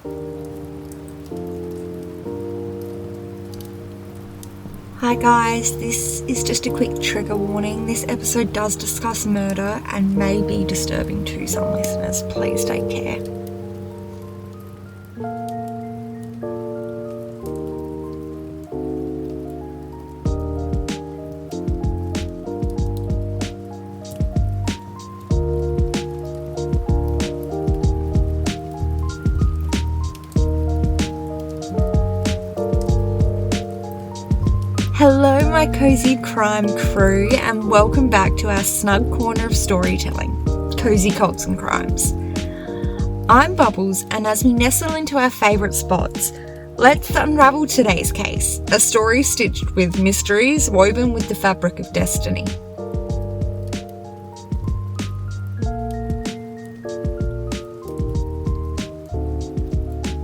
Hi guys, this is just a quick trigger warning. This episode does discuss murder and may be disturbing to some listeners. Please take care. Hello my cozy crime crew and welcome back to our snug corner of storytelling, Cozy Cults and Crimes. I'm Bubbles, and as we nestle into our favourite spots, let's unravel today's case, a story stitched with mysteries woven with the fabric of destiny.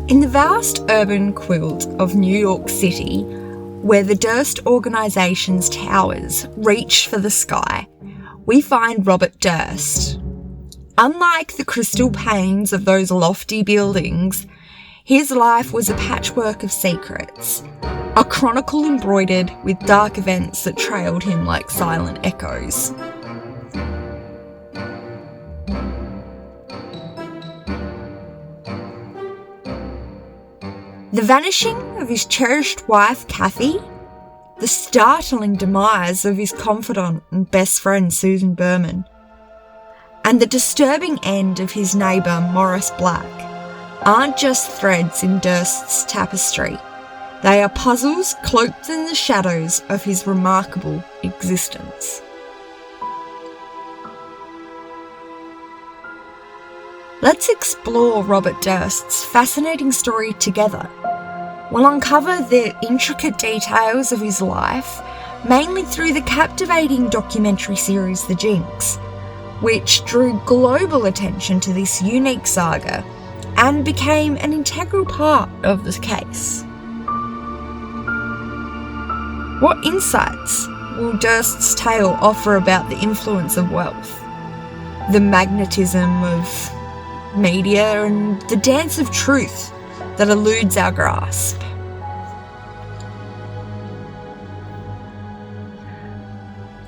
In the vast urban quilt of New York City, where the Durst Organization's towers reach for the sky, we find Robert Durst. Unlike the crystal panes of those lofty buildings, his life was a patchwork of secrets, a chronicle embroidered with dark events that trailed him like silent echoes. The vanishing of his cherished wife, Kathie, the startling demise of his confidant and best friend, Susan Berman, and the disturbing end of his neighbour, Morris Black, aren't just threads in Durst's tapestry. They are puzzles cloaked in the shadows of his remarkable existence. Let's explore Robert Durst's fascinating story together. We'll uncover the intricate details of his life, mainly through the captivating documentary series The Jinx, which drew global attention to this unique saga and became an integral part of the case. What insights will Durst's tale offer about the influence of wealth, the magnetism of media, and the dance of truth that eludes our grasp?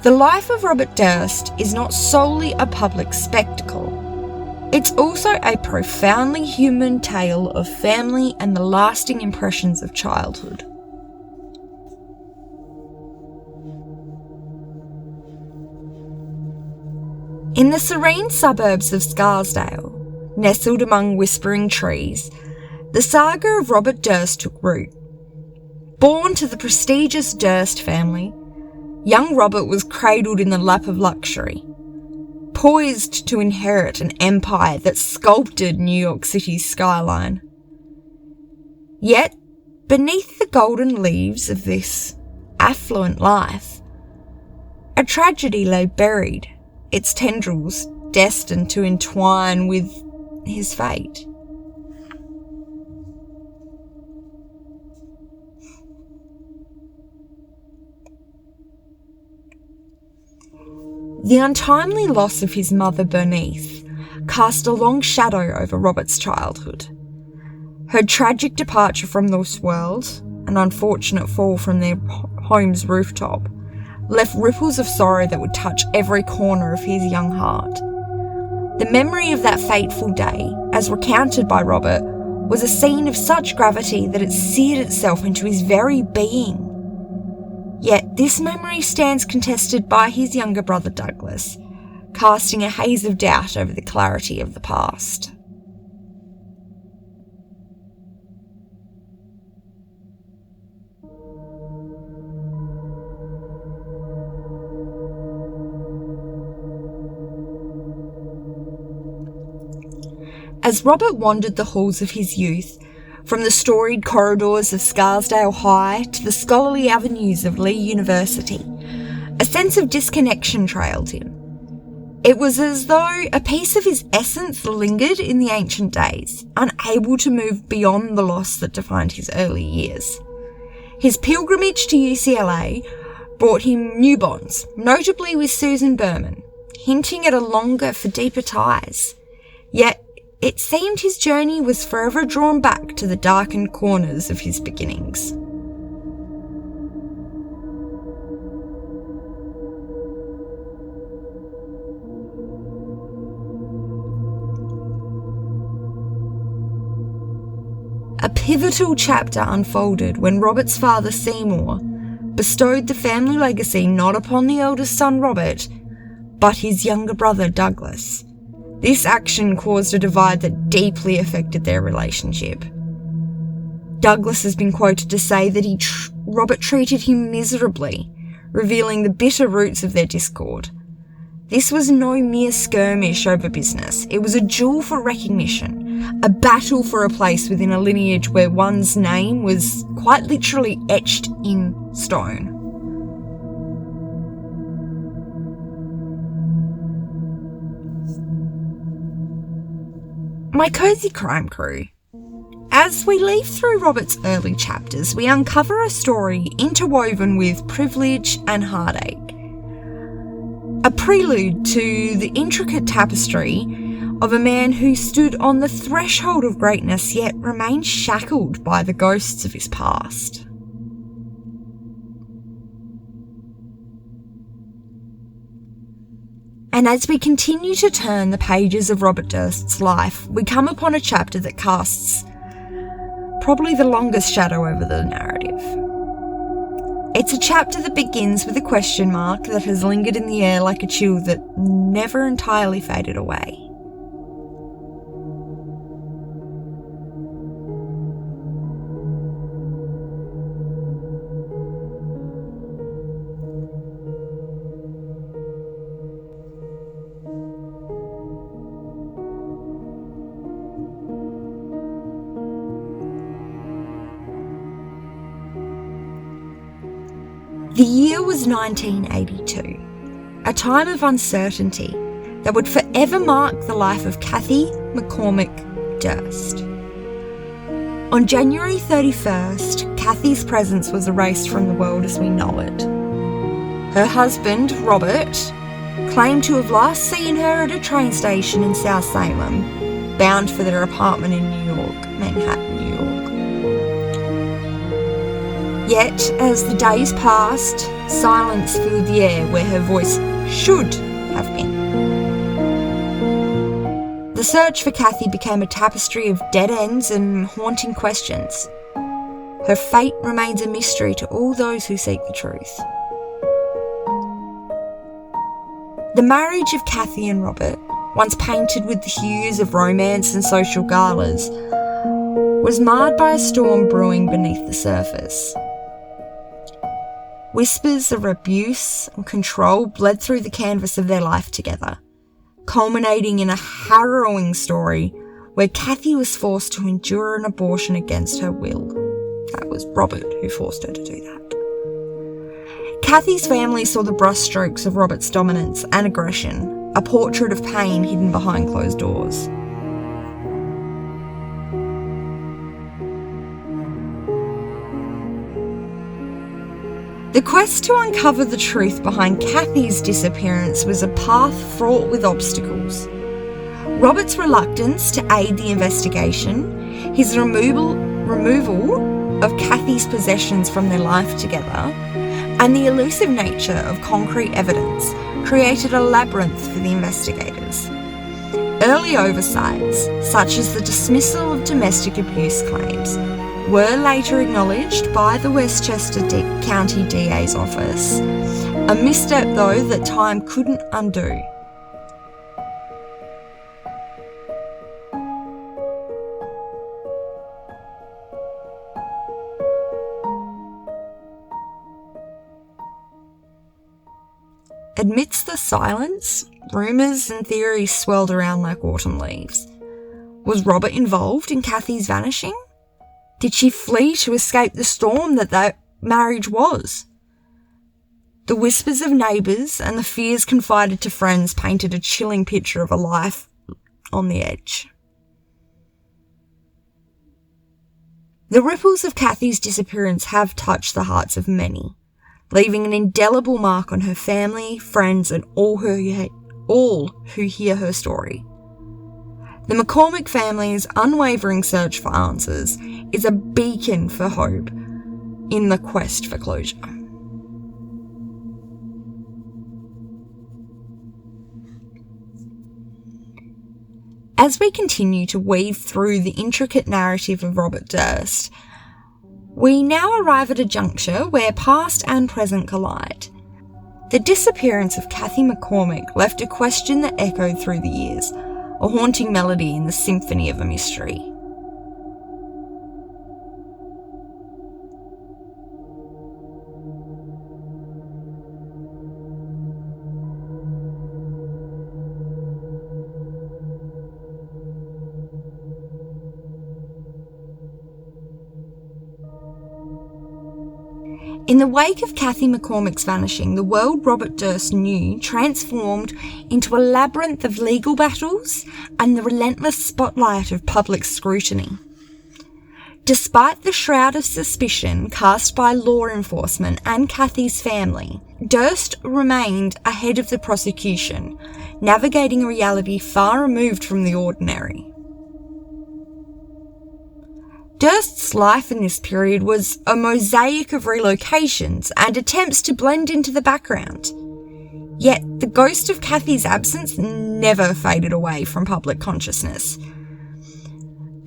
The life of Robert Durst is not solely a public spectacle. It's also a profoundly human tale of family and the lasting impressions of childhood. In the serene suburbs of Scarsdale, nestled among whispering trees, the saga of Robert Durst took root. Born to the prestigious Durst family, young Robert was cradled in the lap of luxury, poised to inherit an empire that sculpted New York City's skyline. Yet, beneath the golden leaves of this affluent life, a tragedy lay buried, its tendrils destined to entwine with his fate. The untimely loss of his mother, Bernice, cast a long shadow over Robert's childhood. Her tragic departure from this world, an unfortunate fall from their home's rooftop, left ripples of sorrow that would touch every corner of his young heart. The memory of that fateful day, as recounted by Robert, was a scene of such gravity that it seared itself into his very being. Yet this memory stands contested by his younger brother Douglas, casting a haze of doubt over the clarity of the past. As Robert wandered the halls of his youth, from the storied corridors of Scarsdale High to the scholarly avenues of Lee University, a sense of disconnection trailed him. It was as though a piece of his essence lingered in the ancient days, unable to move beyond the loss that defined his early years. His pilgrimage to UCLA brought him new bonds, notably with Susan Berman, hinting at a longer for deeper ties. Yet It seemed his journey was forever drawn back to the darkened corners of his beginnings. A pivotal chapter unfolded when Robert's father Seymour bestowed the family legacy not upon the eldest son Robert, but his younger brother Douglas. This action caused a divide that deeply affected their relationship. Douglas has been quoted to say that Robert treated him miserably, revealing the bitter roots of their discord. This was no mere skirmish over business. It was a duel for recognition, a battle for a place within a lineage where one's name was quite literally etched in stone. My cosy crime crew. As we leaf through Robert's early chapters, we uncover a story interwoven with privilege and heartache. A prelude to the intricate tapestry of a man who stood on the threshold of greatness yet remained shackled by the ghosts of his past. And as we continue to turn the pages of Robert Durst's life, we come upon a chapter that casts probably the longest shadow over the narrative. It's a chapter that begins with a question mark that has lingered in the air like a chill that never entirely faded away. The year was 1982, a time of uncertainty that would forever mark the life of Kathie McCormick Durst. On January 31st, Kathie's presence was erased from the world as we know it. Her husband, Robert, claimed to have last seen her at a train station in South Salem, bound for their apartment in Manhattan, New York. Yet, as the days passed, silence filled the air where her voice should have been. The search for Kathie became a tapestry of dead ends and haunting questions. Her fate remains a mystery to all those who seek the truth. The marriage of Kathie and Robert, once painted with the hues of romance and social galas, was marred by a storm brewing beneath the surface. Whispers of abuse and control bled through the canvas of their life together, culminating in a harrowing story where Kathie was forced to endure an abortion against her will. That was Robert who forced her to do that. Kathie's family saw the brushstrokes of Robert's dominance and aggression, a portrait of pain hidden behind closed doors. The quest to uncover the truth behind Kathie's disappearance was a path fraught with obstacles. Robert's reluctance to aid the investigation, his removal of Kathie's possessions from their life together, and the elusive nature of concrete evidence created a labyrinth for the investigators. Early oversights, such as the dismissal of domestic abuse claims, were later acknowledged by the Westchester County DA's office, a misstep though that time couldn't undo. Amidst the silence, rumours and theories swirled around like autumn leaves. Was Robert involved in Kathie's vanishing? Did she flee to escape the storm that their marriage was? The whispers of neighbours and the fears confided to friends painted a chilling picture of a life on the edge. The ripples of Kathie's disappearance have touched the hearts of many, leaving an indelible mark on her family, friends, and all who hear her story. The McCormick family's unwavering search for answers is a beacon for hope in the quest for closure. As we continue to weave through the intricate narrative of Robert Durst, we now arrive at a juncture where past and present collide. The disappearance of Kathie McCormick left a question that echoed through the years, a haunting melody in the symphony of a mystery. In the wake of Kathie McCormick's vanishing, the world Robert Durst knew transformed into a labyrinth of legal battles and the relentless spotlight of public scrutiny. Despite the shroud of suspicion cast by law enforcement and Kathie's family, Durst remained ahead of the prosecution, navigating a reality far removed from the ordinary. Durst's life in this period was a mosaic of relocations and attempts to blend into the background. Yet the ghost of Kathie's absence never faded away from public consciousness,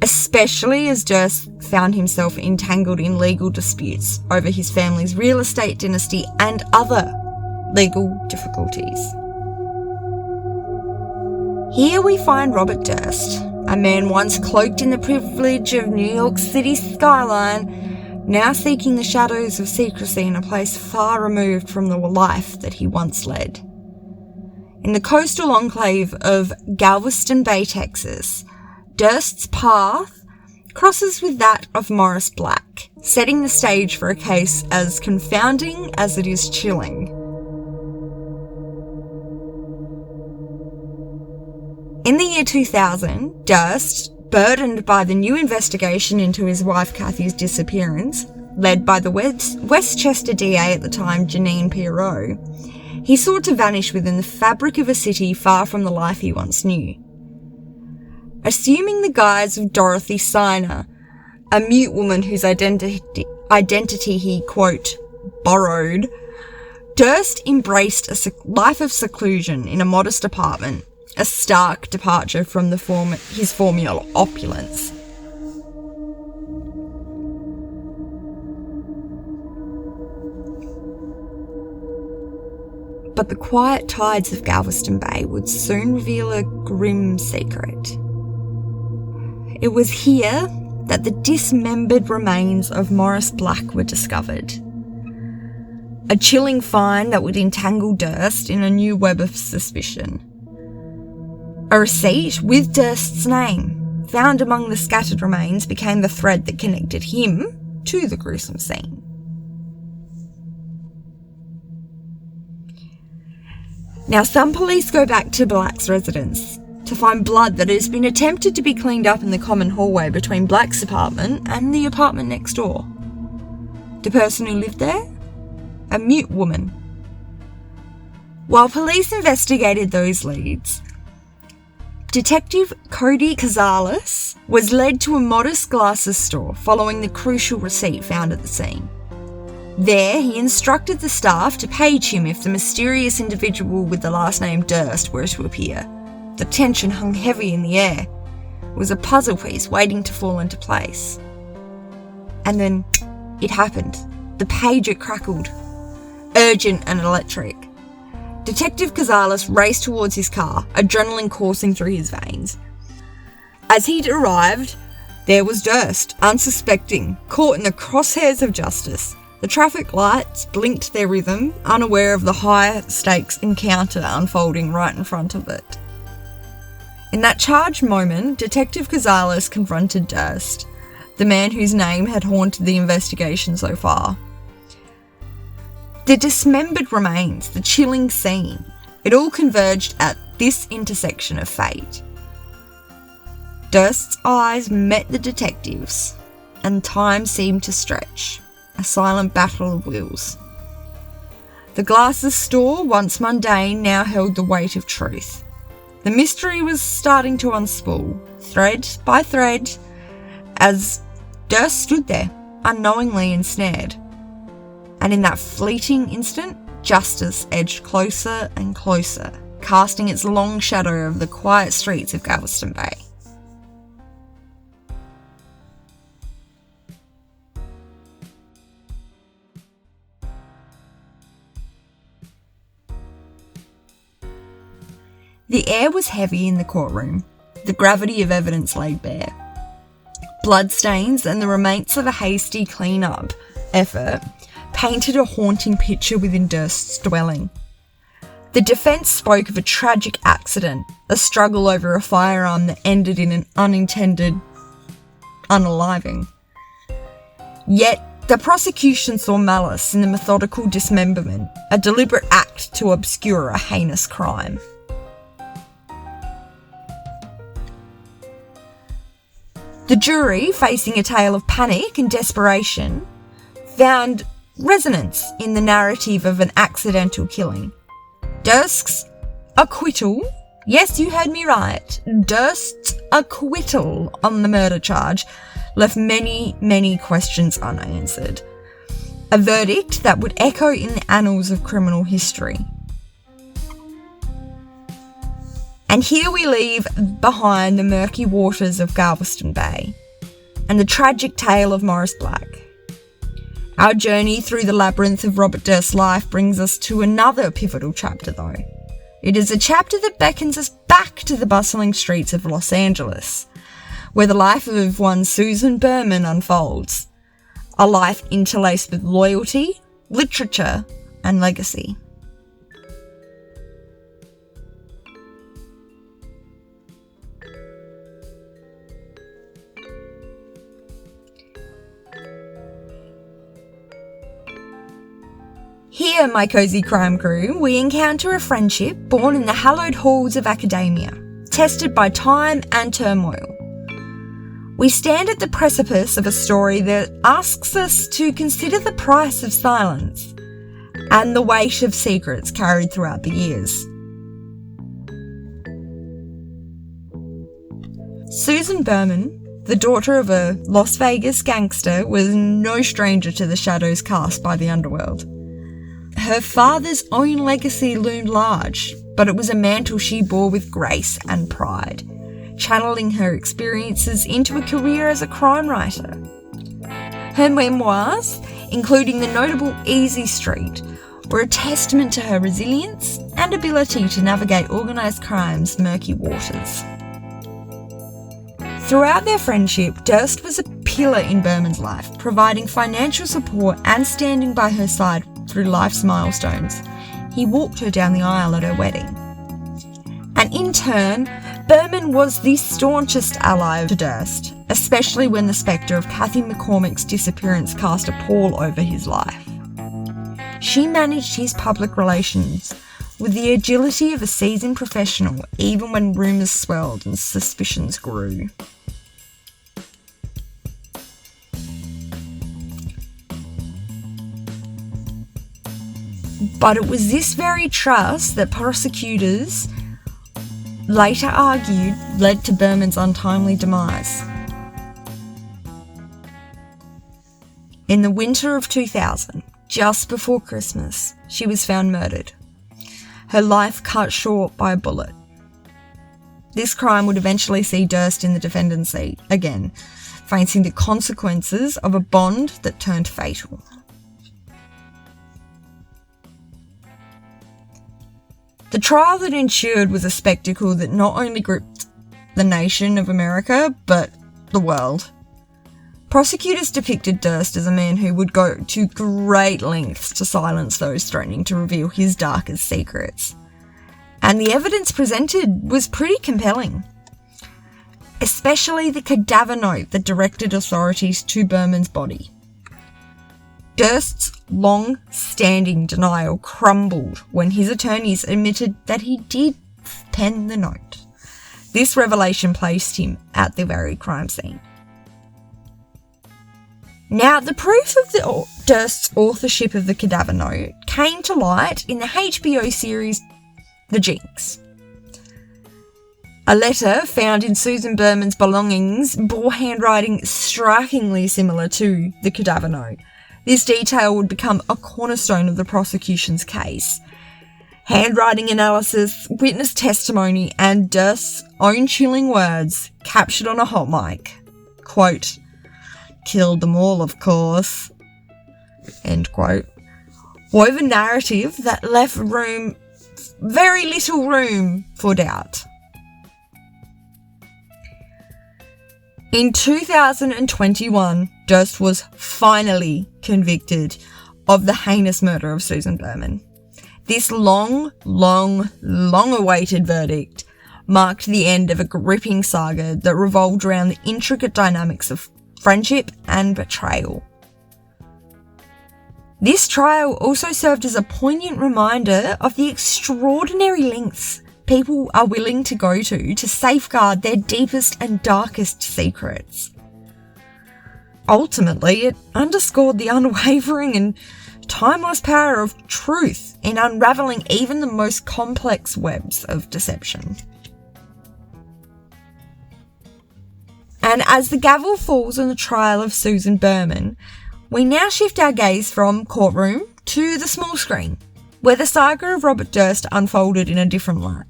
especially as Durst found himself entangled in legal disputes over his family's real estate dynasty and other legal difficulties. Here we find Robert Durst, a man once cloaked in the privilege of New York City's skyline, now seeking the shadows of secrecy in a place far removed from the life that he once led. In the coastal enclave of Galveston Bay, Texas, Durst's path crosses with that of Morris Black, setting the stage for a case as confounding as it is chilling. In the year 2000, Durst, burdened by the new investigation into his wife Kathie's disappearance, led by the Westchester DA at the time, Janine Pirot, he sought to vanish within the fabric of a city far from the life he once knew. Assuming the guise of Dorothy Siner, a mute woman whose identity he, quote, borrowed, Durst embraced a life of seclusion in a modest apartment, a stark departure from his former opulence. But the quiet tides of Galveston Bay would soon reveal a grim secret. It was here that the dismembered remains of Morris Black were discovered. A chilling find that would entangle Durst in a new web of suspicion. A receipt with Durst's name, found among the scattered remains, became the thread that connected him to the gruesome scene. Now, some police go back to Black's residence to find blood that has been attempted to be cleaned up in the common hallway between Black's apartment and the apartment next door. The person who lived there? A mute woman. While police investigated those leads, Detective Cody Cazares was led to a modest glasses store following the crucial receipt found at the scene. There, he instructed the staff to page him if the mysterious individual with the last name Durst were to appear. The tension hung heavy in the air. It was a puzzle piece waiting to fall into place. And then it happened. The pager crackled. Urgent and electric. Detective Cazares raced towards his car, adrenaline coursing through his veins. As he'd arrived, there was Durst, unsuspecting, caught in the crosshairs of justice. The traffic lights blinked their rhythm, unaware of the high-stakes encounter unfolding right in front of it. In that charged moment, Detective Cazares confronted Durst, the man whose name had haunted the investigation so far. The dismembered remains, the chilling scene, it all converged at this intersection of fate. Durst's eyes met the detective's, and time seemed to stretch, a silent battle of wills. The glasses store, once mundane, now held the weight of truth. The mystery was starting to unspool, thread by thread, as Durst stood there, unknowingly ensnared. And in that fleeting instant, justice edged closer and closer, casting its long shadow over the quiet streets of Galveston Bay. The air was heavy in the courtroom, the gravity of evidence laid bare. Bloodstains and the remains of a hasty clean-up effort painted a haunting picture within Durst's dwelling. The defence spoke of a tragic accident, a struggle over a firearm that ended in an unintended unaliving. Yet, the prosecution saw malice in the methodical dismemberment, a deliberate act to obscure a heinous crime. The jury, facing a tale of panic and desperation, found resonance in the narrative of an accidental killing. Durst's acquittal, yes, you heard me right, Durst's acquittal on the murder charge left many, many questions unanswered. A verdict that would echo in the annals of criminal history. And here we leave behind the murky waters of Galveston Bay and the tragic tale of Morris Black. Our journey through the labyrinth of Robert Durst's life brings us to another pivotal chapter though. It is a chapter that beckons us back to the bustling streets of Los Angeles, where the life of one Susan Berman unfolds. A life interlaced with loyalty, literature, and legacy. Here, my cosy crime crew, we encounter a friendship born in the hallowed halls of academia, tested by time and turmoil. We stand at the precipice of a story that asks us to consider the price of silence and the weight of secrets carried throughout the years. Susan Berman, the daughter of a Las Vegas gangster, was no stranger to the shadows cast by the underworld. Her father's own legacy loomed large, but it was a mantle she bore with grace and pride, channeling her experiences into a career as a crime writer. Her memoirs, including the notable Easy Street, were a testament to her resilience and ability to navigate organised crime's murky waters. Throughout their friendship, Durst was a pillar in Berman's life, providing financial support and standing by her side through life's milestones. He walked her down the aisle at her wedding. And in turn, Berman was the staunchest ally to Durst, especially when the spectre of Kathie McCormick's disappearance cast a pall over his life. She managed his public relations with the agility of a seasoned professional, even when rumours swelled and suspicions grew. But it was this very trust that prosecutors later argued led to Berman's untimely demise. In the winter of 2000, just before Christmas, she was found murdered, her life cut short by a bullet. This crime would eventually see Durst in the defendant's seat again, facing the consequences of a bond that turned fatal. The trial that ensued was a spectacle that not only gripped the nation of America, but the world. Prosecutors depicted Durst as a man who would go to great lengths to silence those threatening to reveal his darkest secrets. And the evidence presented was pretty compelling, especially the cadaver note that directed authorities to Berman's body. Durst's long-standing denial crumbled when his attorneys admitted that he did pen the note. This revelation placed him at the very crime scene. Now, the proof of Durst's authorship of the cadaver note came to light in the HBO series The Jinx. A letter found in Susan Berman's belongings bore handwriting strikingly similar to the cadaver note. This detail would become a cornerstone of the prosecution's case. Handwriting analysis, witness testimony, and Durst's own chilling words captured on a hot mic. Quote, "Killed them all, of course," end quote, wove a narrative that left very little room for doubt. In 2021, Durst was finally convicted of the heinous murder of Susan Berman. This long-awaited verdict marked the end of a gripping saga that revolved around the intricate dynamics of friendship and betrayal. This trial also served as a poignant reminder of the extraordinary lengths people are willing to go to safeguard their deepest and darkest secrets. Ultimately, it underscored the unwavering and timeless power of truth in unravelling even the most complex webs of deception. And as the gavel falls on the trial of Susan Berman, we now shift our gaze from courtroom to the small screen, where the saga of Robert Durst unfolded in a different light.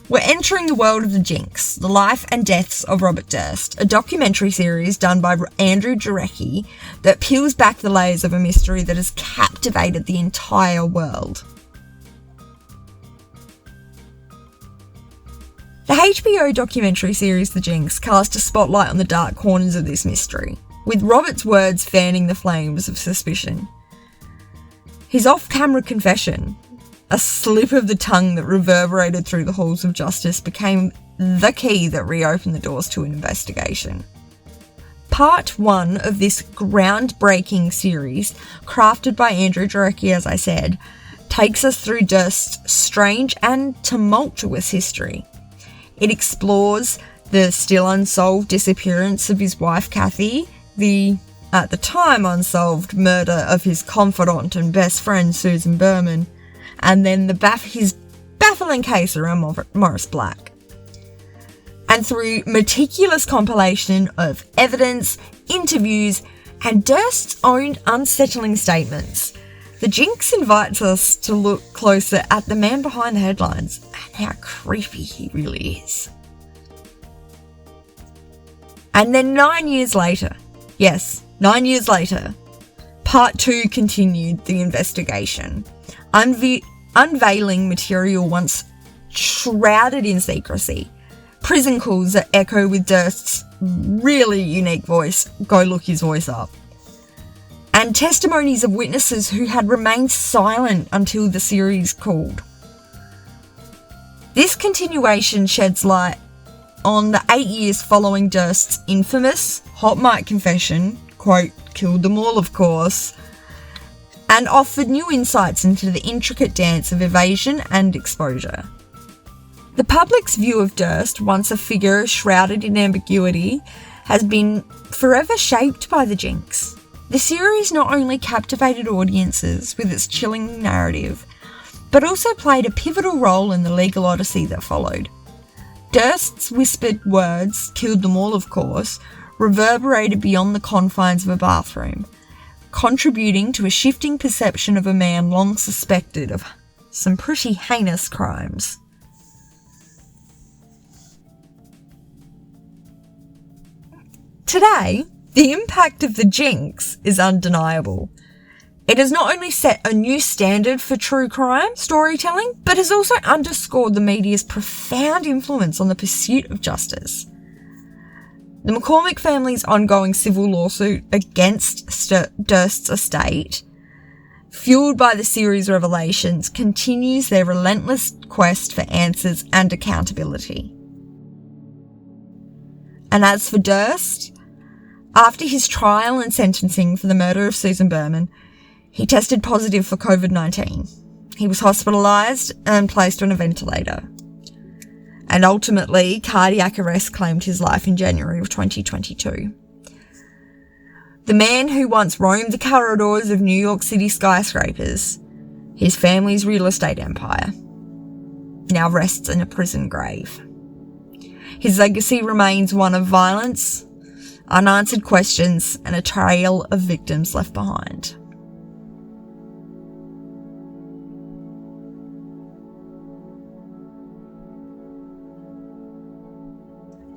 We're entering the world of the Jinx, the life and deaths of Robert Durst, a documentary series done by Andrew Jarecki that peels back the layers of a mystery that has captivated the entire world. The HBO documentary series The Jinx cast a spotlight on the dark corners of this mystery, with Robert's words fanning the flames of suspicion. His off-camera confession, a slip of the tongue that reverberated through the halls of justice, became the key that reopened the doors to an investigation. Part 1 of this groundbreaking series, crafted by Andrew Jarecki, as I said, takes us through Durst's strange and tumultuous history. It explores the still unsolved disappearance of his wife Kathie, the, at the time, unsolved murder of his confidant and best friend Susan Berman, and then his baffling case around Morris Black. And through meticulous compilation of evidence, interviews, and Durst's own unsettling statements, The Jinx invites us to look closer at the man behind the headlines and how creepy he really is. And then 9 years later, yes, 9 years later, Part 2 continued the investigation, unveiling material once shrouded in secrecy. Prison calls that echo with Durst's really unique voice, go look his voice up. And testimonies of witnesses who had remained silent until the series called. This continuation sheds light on the 8 years following Durst's infamous hot mic confession, quote, "Killed them all, of course," and offered new insights into the intricate dance of evasion and exposure. The public's view of Durst, once a figure shrouded in ambiguity, has been forever shaped by the Jinx. The series not only captivated audiences with its chilling narrative, but also played a pivotal role in the legal odyssey that followed. Durst's whispered words, "Killed them all, of course," reverberated beyond the confines of a bathroom, contributing to a shifting perception of a man long suspected of some pretty heinous crimes. Today, the impact of the Jinx is undeniable. It has not only set a new standard for true crime storytelling, but has also underscored the media's profound influence on the pursuit of justice. The McCormick family's ongoing civil lawsuit against Durst's estate, fueled by the series' revelations, continues their relentless quest for answers and accountability. And as for Durst, after his trial and sentencing for the murder of Susan Berman, he tested positive for COVID-19. He was hospitalised and placed on a ventilator. And ultimately, cardiac arrest claimed his life in January of 2022. The man who once roamed the corridors of New York City skyscrapers, his family's real estate empire, now rests in a prison grave. His legacy remains one of violence, unanswered questions, and a trail of victims left behind.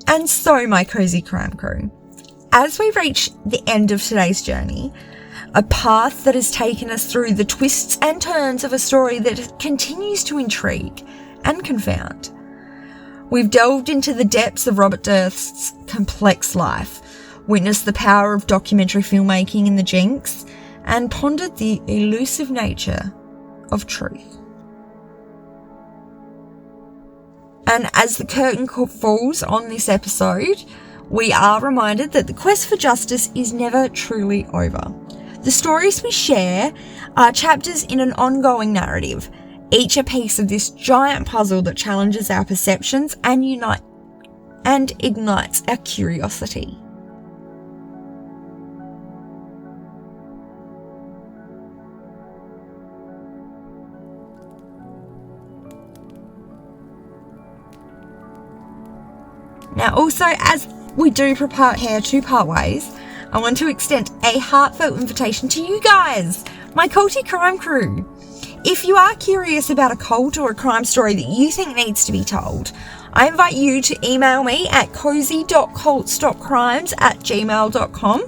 And so, my cozy crime crew, as we reach the end of today's journey, a path that has taken us through the twists and turns of a story that continues to intrigue and confound. We've delved into the depths of Robert Durst's complex life, witnessed the power of documentary filmmaking in the Jinx, and pondered the elusive nature of truth. And as the curtain falls on this episode, we are reminded that the quest for justice is never truly over. The stories we share are chapters in an ongoing narrative, each a piece of this giant puzzle that challenges our perceptions and ignites our curiosity. Now, also, as we do prepare to part ways, I want to extend a heartfelt invitation to you guys, my culty crime crew. If you are curious about a cult or a crime story that you think needs to be told, I invite you to email me at cozy.cults.crimes@gmail.com.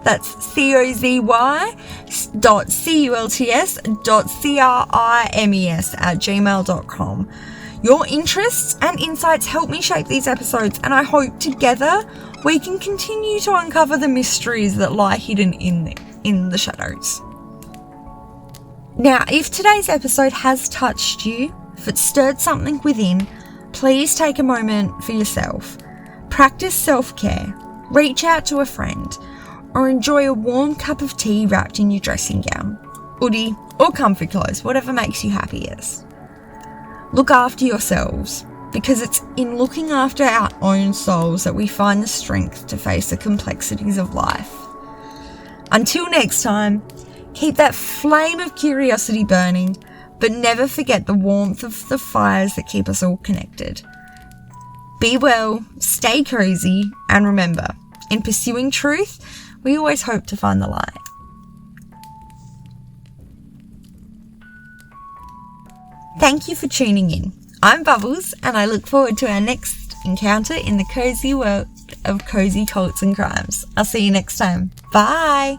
That's cozy.cults.crimes@gmail.com. Your interests and insights help me shape these episodes, and I hope together we can continue to uncover the mysteries that lie hidden in the shadows. Now, if today's episode has touched you, if it stirred something within, please take a moment for yourself. Practice self-care, reach out to a friend, or enjoy a warm cup of tea wrapped in your dressing gown, hoodie, or comfy clothes, whatever makes you happiest. Look after yourselves, because it's in looking after our own souls that we find the strength to face the complexities of life. Until next time, keep that flame of curiosity burning, but never forget the warmth of the fires that keep us all connected. Be well, stay cozy, and remember, in pursuing truth, we always hope to find the light. Thank you for tuning in. I'm Bubbles, and I look forward to our next encounter in the cozy world of cozy cults and crimes. I'll see you next time. Bye!